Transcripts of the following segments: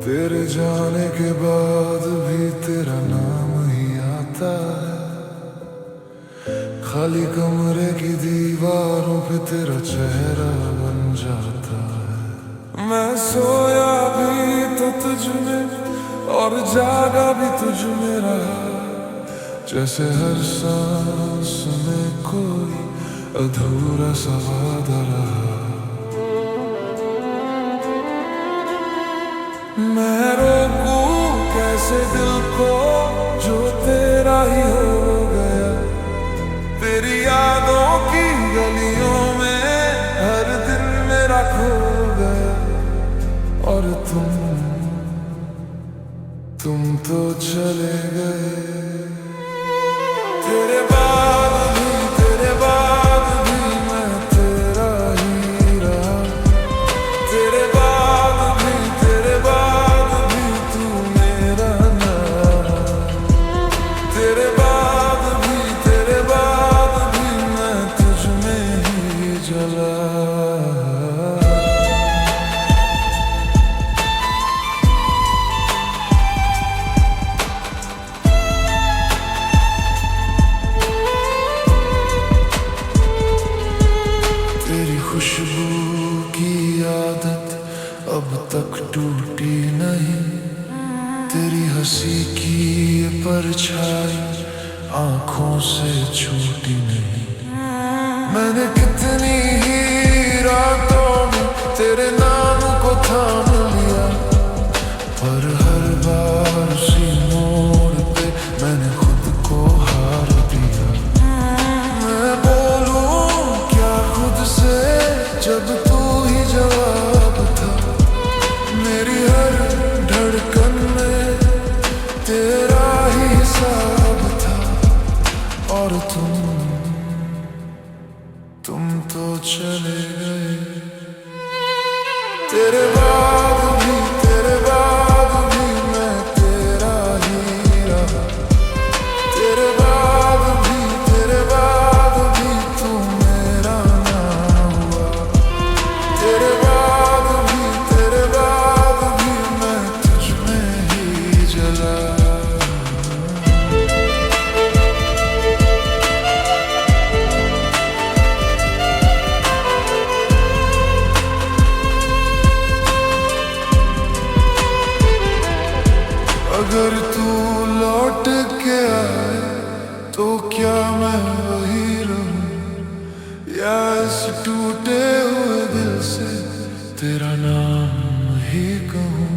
तेरे जाने के बाद भी तेरा नाम ही आता है। खाली कमरे की दीवारों पे तेरा चेहरा बन जाता है। मैं सोया भी तो तुझ में और जागा भी तुझ में रहा, जैसे हर सांस में कोई अधूरा सा वादा रहा। मैं रोकूं कैसे दिल को जो तेरा ही हो गया। तेरी यादों की गलियों में हर दिन मेरा खो गया। और तुम तो चले गए। तेरे बाद भी मैं तेरा ही रहा। तेरे बाद भी तू मेरा ना रहा। तेरे बाद भी मैं तुझ में ही जला। खुशबू की आदत अब तक टूटी नहीं। तेरी हंसी की ये परछाई आंखों से छूटी नहीं। मैंने कितनी ही रातों में तेरे नाम को थाम लिया, पर हर बार उसी मोड़ पे मैंने खुद को हार दिया। मैं बोलूं क्या खुद से जब तू ही जवाब था। मेरी हर धड़कन में तेरा ही हिसाब था। और तुम तो चले गए। तेरे बाद भी मैं तेरा ही रहा। तेरे बाद भी तू मेरा ना हुआ। तेरे बाद भी मैं तुझ में ही जला। अगर तू लौट के आए तो क्या मैं वही रहूं, या इस टूटे हुए दिल से तेरा नाम ही कहूं।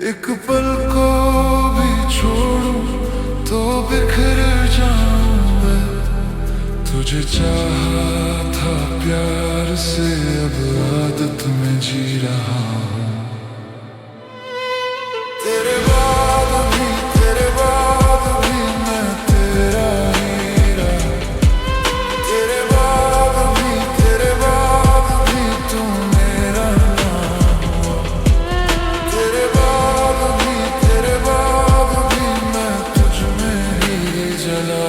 एक पल को भी छोड़ूं तो बिखर जाऊं मैं। तुझे चाहा था प्यार से, अब आदत में जी रहा हूं। तेरे बाद भी मैं तेरा ही रहा। तेरे बाद भी तू मेरा ना हुआ। तेरे बाद भी मैं तुझ में ही जला।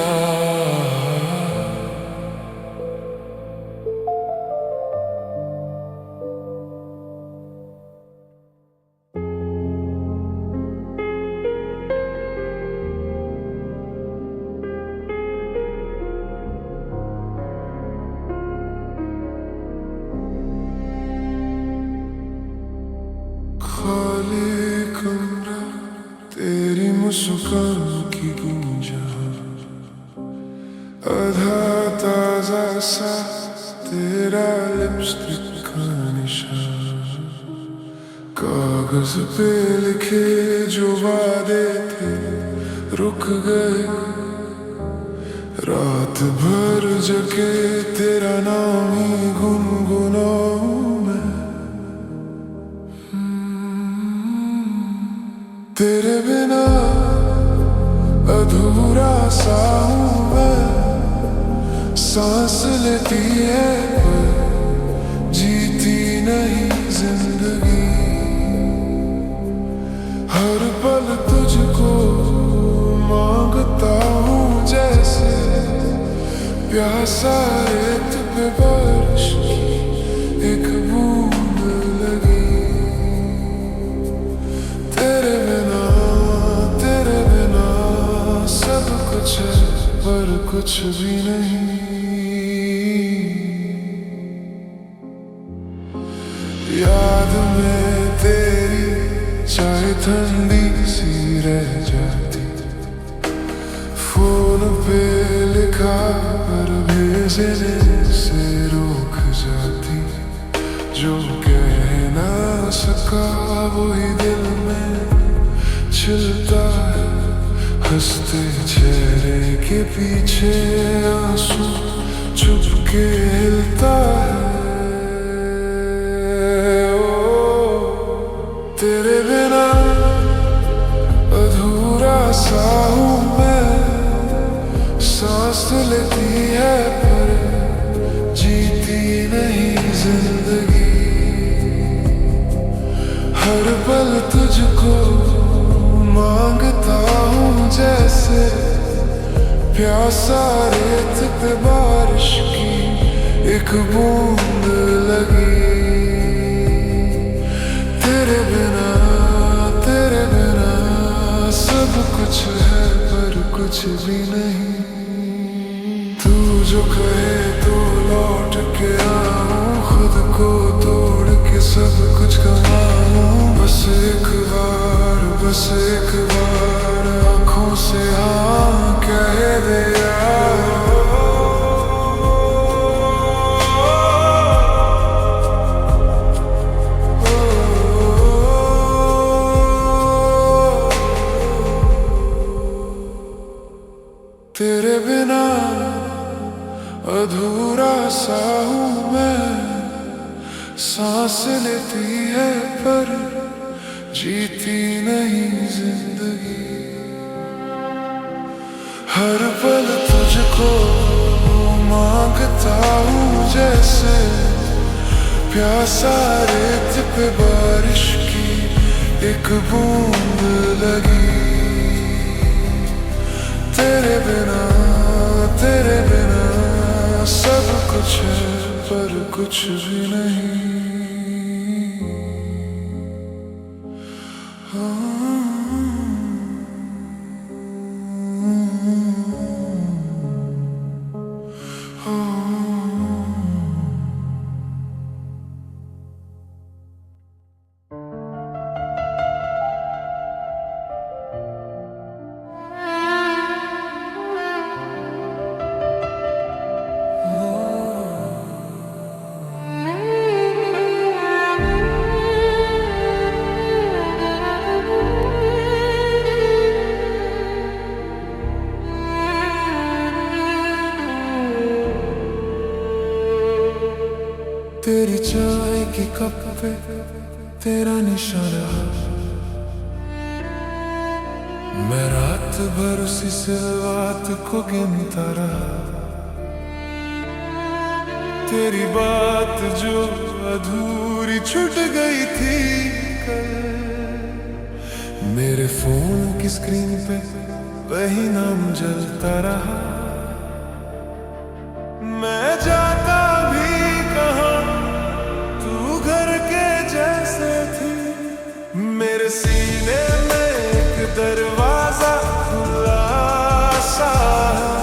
खाली कमरा तेरी मुस्कान की गूंजा, आधा ताजा सा तेरा लिपस्टिक का निशान। कागज पे लिखे जो वादे थे रुक गए। रात भर जगे तेरा नाम ही गुनगुनाऊं मैं। तेरे बिना अधूरा सा हूं मैं। सांस लेती है पर जीती नहीं जिंदगी। हर पल तुझको मांगता हूँ, जैसे प्यासा रेत पे बारिश की एक बूंद लगी। कुछ भी नहीं। याद में तेरी चाहे ठंडी सी रह जाती, फोन पे लिखा पर भेजने से रोक जाती। जो कह ना सका वही दिल में छिलता है, हंसते चेहरे के पीछे आंसू चुपके हिलता है। तेरे बिना अधूरा सा हूँ मैं, सांस लेती है पर जीती नहीं जिंदगी। हर पल तुझको मांगता हूँ जैसे प्यासा रेत पे बारिश की एक बूंद लगी। तेरे बिना सब कुछ है पर कुछ भी नहीं। तू जो कहे तो लौट के आऊं, खुद को तोड़ के सब कुछ कमाऊं। बस एक बार आंखों से हाँ कह दे यार। तेरे बिना अधूरा सा हूँ मैं, सांस लेती है पर जीती नहीं जिंदगी। हर पल तुझको मांगता हूँ जैसे प्यासा रेत पे बारिश की एक बूंद लगी। तेरे बिना सब कुछ है पर कुछ भी नहीं। तेरी चाय की कप पे तेरा निशाना, मैं रात भर उसी सिलवात को गिनता रहा। तेरी बात जो अधूरी छूट गई थी कल, मेरे फोन की स्क्रीन पे वही नाम जलता रहा। मैं जाता भी कहाँ तू घर के जैसे थी, मेरे सीने में एक दरवाजा खुला सा है।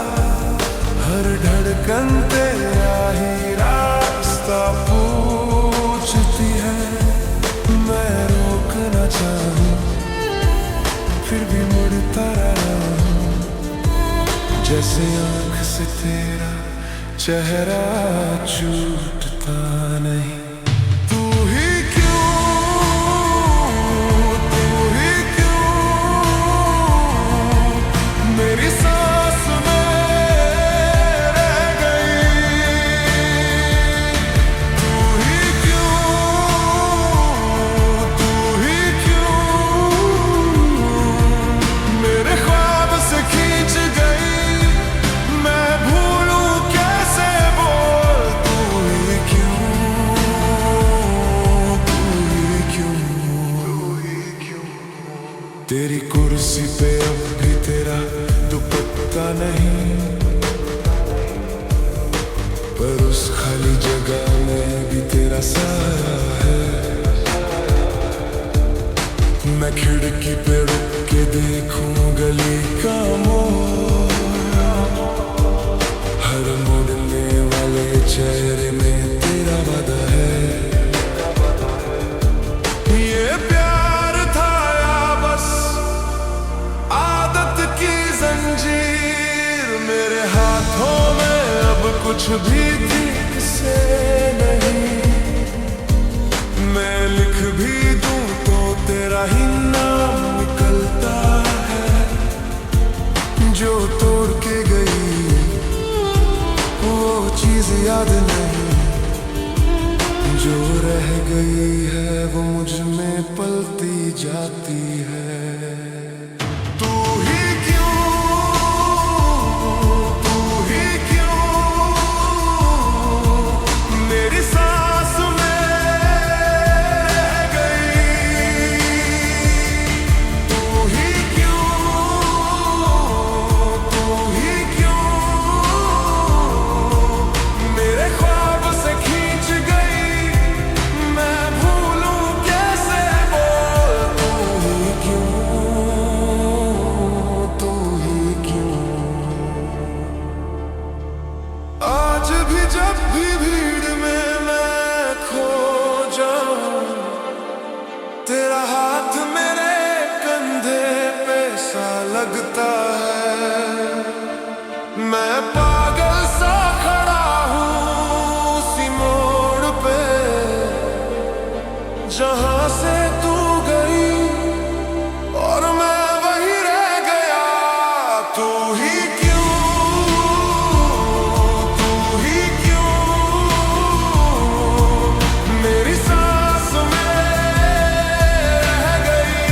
हर धड़कन तेरा ही रास्ता पूछती है, मैं रोकना चाहूं फिर भी मुड़ता रहा हूं। जैसे आँख से तेरा चेहरा छूटता नहीं। तू ही क्यों मेरी सांस में रह गई। तू ही क्यों मेरे ख्वाब से खींच गई। मैं भूलूं कैसे बोल, तू ही क्यों तेरी कुर्सी पे अब भी तेरा दुपट्टा नहीं, पर उस खाली जगह में भी तेरा साया है। मैं खिड़की पे रुक के देखूं गली का मोड़, चेहरे में तेरा वादा है। ये प्यार था या बस आदत की जंजीर, मेरे हाथों में अब कुछ भी ठीक से नहीं। मैं लिख भी दूं तो तेरा ही नाम निकलता है। जो तोड़ के गई वो चीज याद नहीं, जो रह गई है वो मुझ में पलती जाती है। तू ही क्यों, तू ही क्यों मेरी सांस में रह गई। तू ही क्यों, तू ही क्यों मेरे ख्वाब से खींच गई। मैं भूलूं कैसे बोल, तू ही क्यों, तू ही क्यों। आज भी जब भी भीड़ में मैं खो जाऊं, तेरा हाथ मेरे कंधे पे सा लगता है। मैं पागल सा खड़ा हूँ उसी मोड़ पे जहां से तू गई, और मैं वहीं रह गया। तू ही क्यों, तू ही क्यों मेरी सांस में रह गई।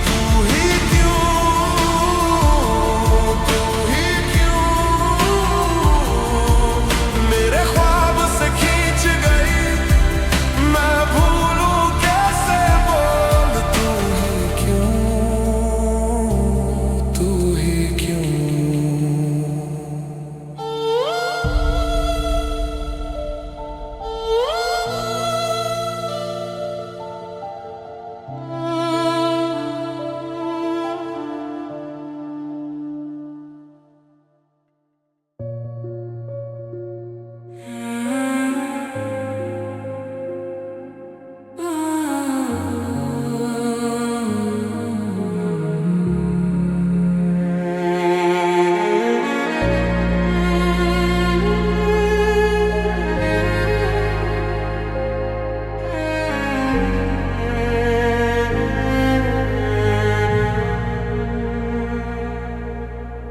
तू ही क्यों, तू ही क्यों मेरे ख्वाब से खींच गई। मैं भूलूं कैसे बोल, तू ही क्यों, तू ही क्यों।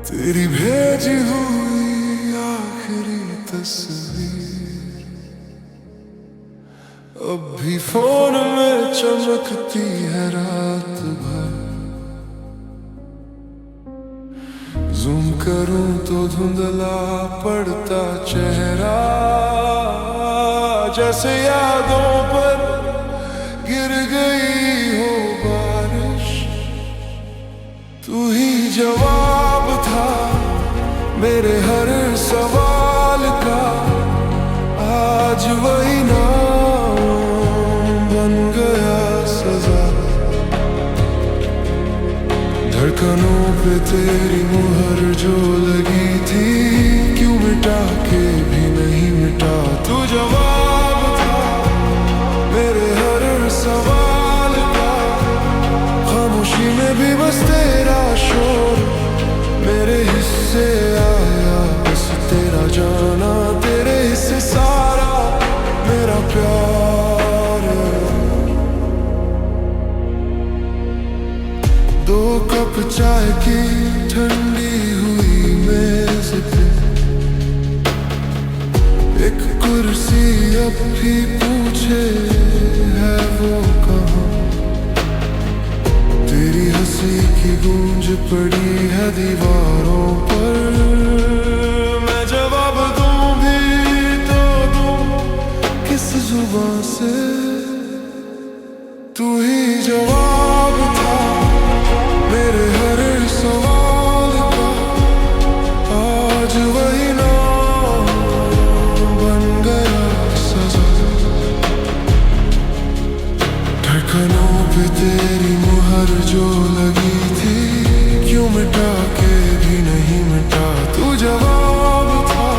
तेरी भेजी हुई आखिरी तस्वीर अब भी फोन में चमकती है रात भर। जूम करूं तो धुंधला पड़ता चेहरा, जैसे यादों पर गिर गई हो बारिश। तू ही जवाब था मेरे हर सवाल का, आज वही नाम बन गया सजा। धड़कनों पे तेरी मुहर जो लगी थी, क्यों मिटा के भी नहीं मिटा। तू जवाब था मेरे हर सवाल का, खामोशी में भी बस तेरा शोर मेरे हिस्से आया। बस तेरा जाना, तेरे हिस्से सारा मेरा प्यार। दो कप चाय की ठंडी हुई मेज पे, एक कुर्सी अब भी पूछे है वो कहाँ। तेरी हंसी की गूंज पड़ी है दीवारों पर, मैं जवाब दूं भी तो दूं किस जुबान से। तू ही जवाब था मेरे हर सवाल का, आज वही नाम बन गया सजा। धड़कनों पे तेरी मुहर जो लगी थी, क्यों मिटा के भी नहीं मिटा। तू जवाब था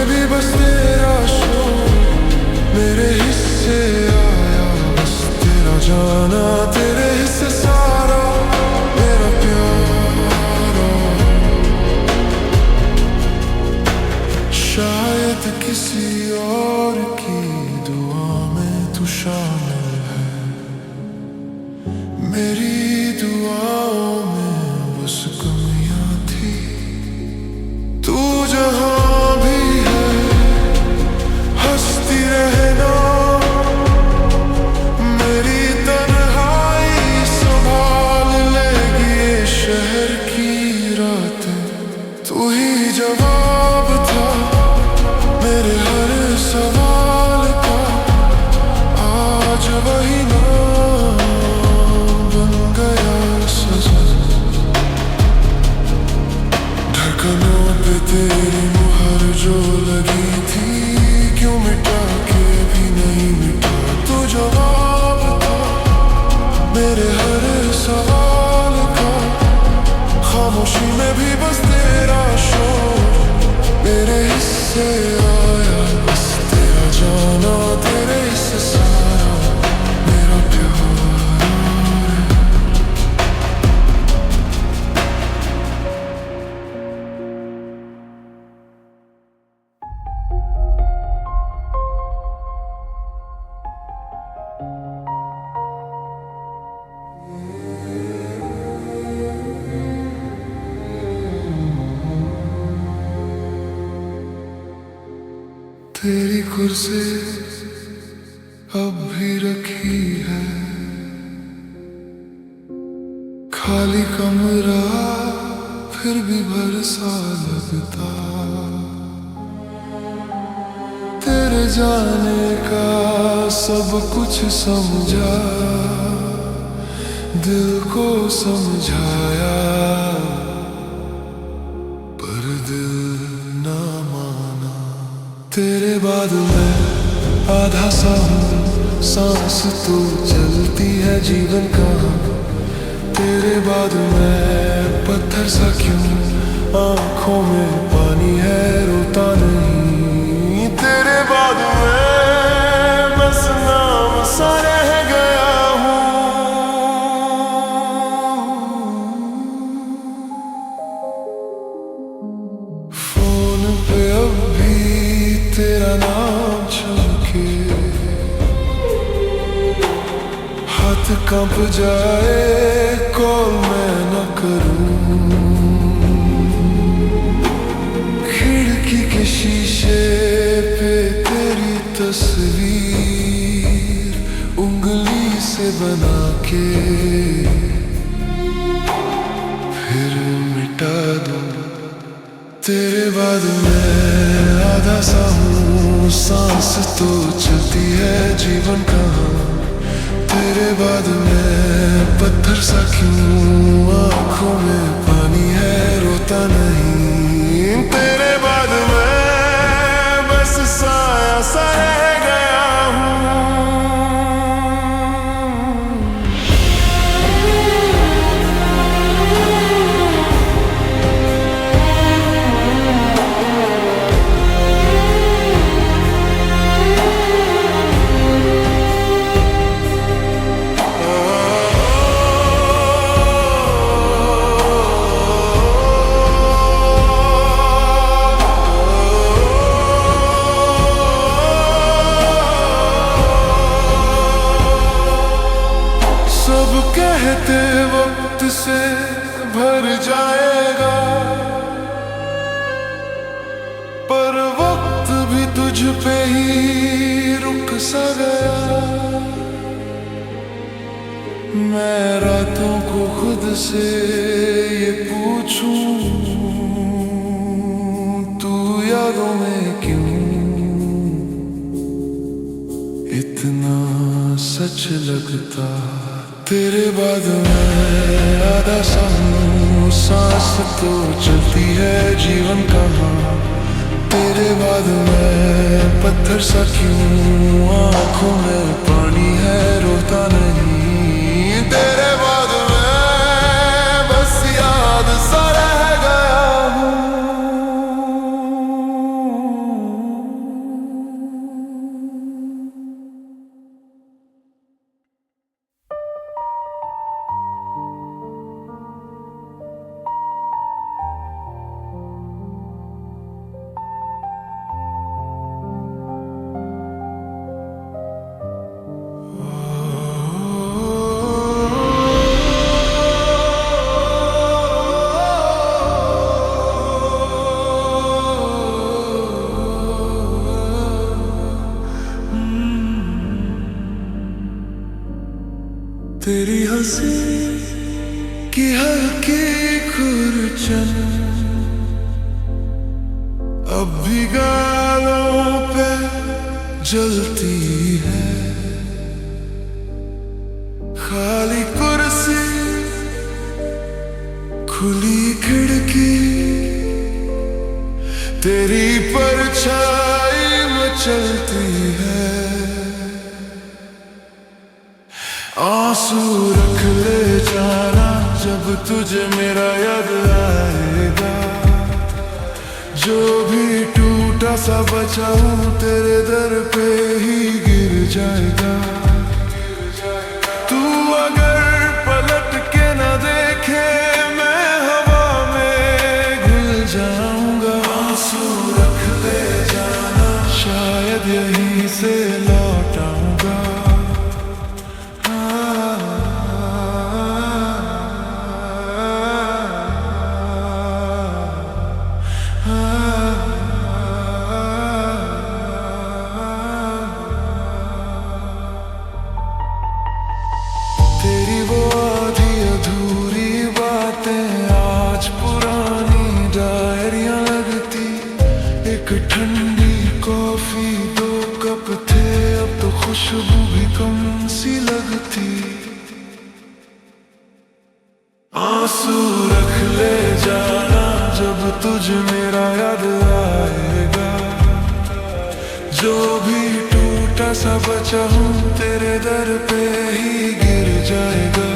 भी बस तेरा शोर मेरे हिस्से आया, बस तेरा जाना तेरे हिस्से सारा मेरा प्यारा। शायद किसी और की दुआ में तू शामिल है, मेरी दुआओं में बस कमियां थी। तू जहां भी है हंसती रहना, मेरी तन्हाई संभाल लेगी ये शहर की रातें। तू ही जवाब था मेरे हर सवाल का, आज वही नाम बन गया सजा। धड़कनों पे तेरी मुहर जो लगी थी, क्यों मिटा के भी नहीं मिटा। तू जवाब था मेरे हर सवाल का, खामोशी में भी बस तेरा शोर मेरे हिस्से आया, बस तेरा जाना तेरे हिस्से सारा मेरा प्यार। तेरी कुर्सी अब भी रखी है, खाली कमरा फिर भी भर सा लगता। तेरे जाने का सब कुछ समझा, दिल को समझाया, पर दिल ना माना। तेरे बाद मैं आधा सा हूँ, सांस तो चलती है जीवन कहाँ। तेरे बाद मैं पत्थर सा क्यों, आंखों में पानी है रोता नहीं। तेरे बाद मैं बस नाम सा रह गया हूँ। फोन पे अब भी तेरा नाम छलके, हाथ कांप जाए कॉल मैं न करूं। खिड़की के शीशे पे तेरी तस्वीर उंगली से बना के फिर मिटा दूं। तेरे बाद मैं आधा सा हूँ, सांस तो चलती है जीवन कहाँ। तेरे बाद मैं पत्थर सा क्यों, आंखों में पानी है रोता नहीं। तेरे बाद मैं बस साया सा रह गया हूँ। कहते वक्त से भर जाएगा, पर वक्त भी तुझ पे ही रुक सा गया। मैं रातों को खुद से ये पूछूं, तू यादों में क्यों इतना सच लगता। तेरे बाद मैं आधा सा हूँ, सांस तो चलती है जीवन कहाँ। तेरे बाद मैं पत्थर सा क्यों, आंखों में पानी है रोता नहीं। तेरे बाद मैं बस याद सा रह गया हूँ। तेरी हंसी की हल्की खुरचन अब भी गालों पे जलती है। खाली कुर्सी खुली खिड़की तेरी परछाई में चलती है। आंसू रख ले जाना जब तुझे मेरा याद आएगा। जो भी टूटा सा बचा हूँ तेरे दर पे ही गिर जाएगा। तू अगर पलट के न देखे मैं हवा में घुल जाऊंगा। आंसू रख ले जाना शायद यहीं से लौट आऊंगा। तेरी वो आधी अधूरी बातें आज पुरानी डायरियां लगती। एक ठंडी कॉफी दो कप थे अब तो खुशबू भी कम सी लगती। आंसू रख ले जाना जब तुझे मेरा याद आएगा। जो भी टूटा सा बचा हूँ तेरे दर पे ही गिर जाएगा।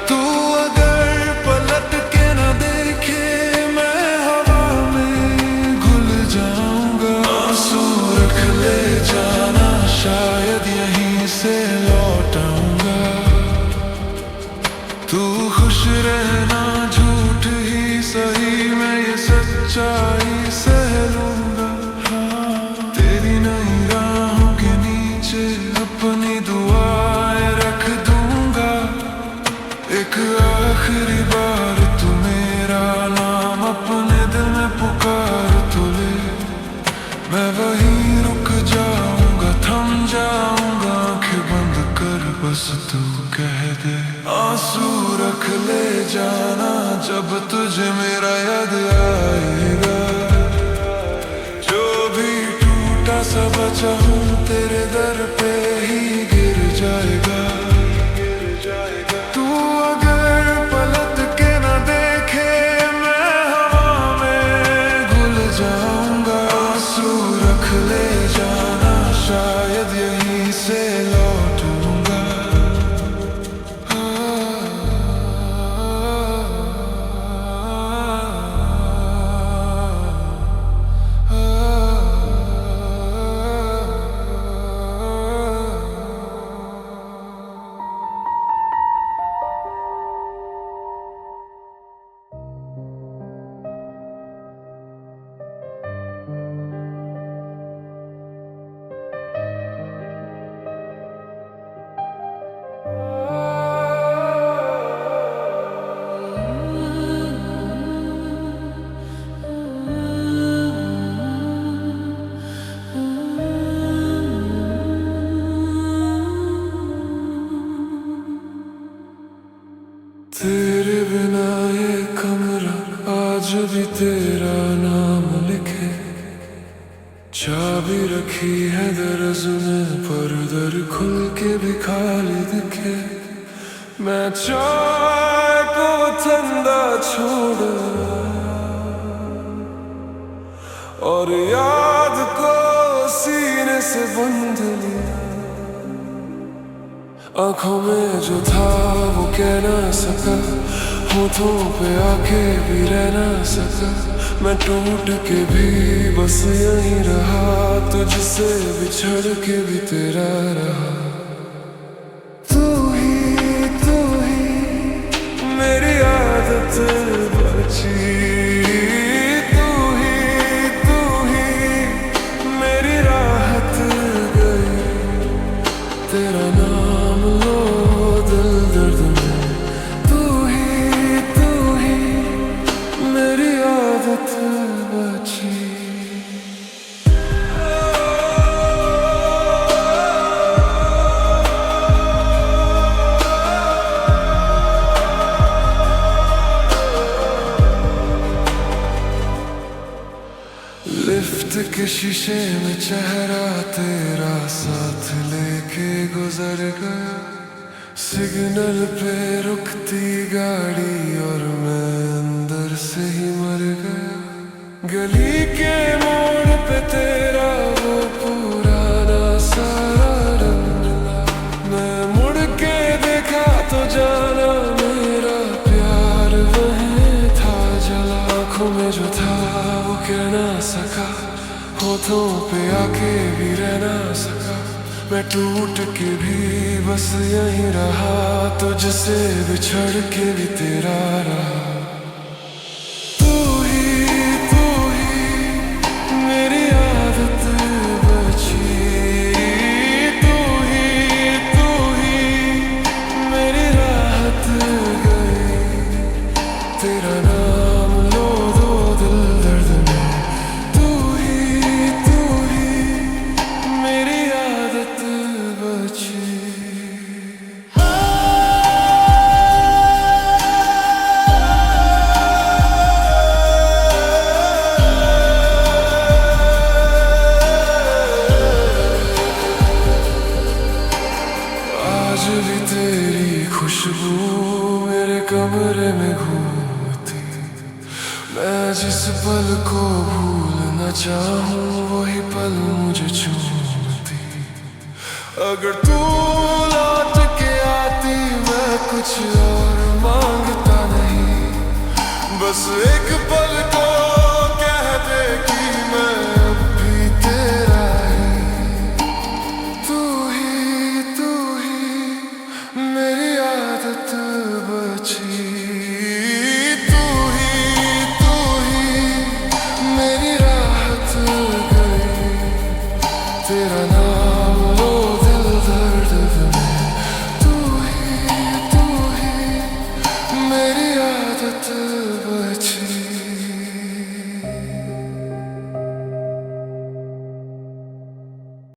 तू अगर पलट के न देखे मैं हवा में घुल जाऊंगा। आंसू रख ले जाना शायद यहीं से लौट आऊंगा। तू खुश रहना झूठ ही सही मैं ये सच्चाई सह लूंगा। तेरी नई राहों के नीचे अपनी दुआएं रख दूंगा। एक आखिरी बार तू मेरा नाम अपने दिल में पुकार तो ले। मैं वहीं रुक जाऊंगा थम जाऊंगा आंखें बंद कर बस तू कह दे। आंसू रख ले जाना जब तुझे मेरा याद आएगा। जो भी टूटा सा बचा हूँ तेरे दर पे ही गिर जाएगा। तू अगर पलट के न देखे मैं हवा में घुल जाऊंगा। आंसू रख ले जाना शायद यहीं से लौटूंगा। तेरे बिना ये कमरा आज भी तेरा नाम लिखे। चाबी रखी है दरअसल में पर दर खुल के भी खाली दिखे। मैं चाय को ठंडा छोड़ और याद को सीने से बंद लिया। आंखों में जो था वो कह ना सका, होठों पे आके भी रह ना सका। मैं टूट के भी बस यहीं रहा, तुझसे बिछड़ के भी तेरा रहा। तू ही मेरी आदत बची। तू ही मेरी राहत गई। तेरा नाम लो दिल दर्द में। तू ही मेरी आदत बची। लिफ्ट के शीशे में चेहरा तेरा साथ लेके गुजर गया। सिग्नल पे रुकती गाड़ी और मैं अंदर से ही मर गया। गली के मोड़ पे तेरा वो पुराना सारा रंग मिला। मैं मुड़ के देखा तो जाना मेरा प्यार वहीं था जला। आँखों में जो था वो कह ना सका, होठों पे आके भी रह ना सका। मैं टूट के भी बस यहीं रहा, तुझसे बिछड़ के भी तेरा रहा। तू ही मेरी आदत बची। तू ही मेरी राहत गई। तेरा नाम लो दो दिल दर्द में। तू ही मेरी आदत बची। आज भी तेरी खुशबू मेरे कमरे में घूमती। मैं जिस पल को भूलना चाहूँ वही पल मुझे चूमती। अगर तू लौट के आती मैं कुछ और मांगता नहीं, बस एक पल को कह दे कि मैं अब भी तेरा ही। तू ही मेरी आदत बची। तू ही मेरी राहत गई। तेरा नाम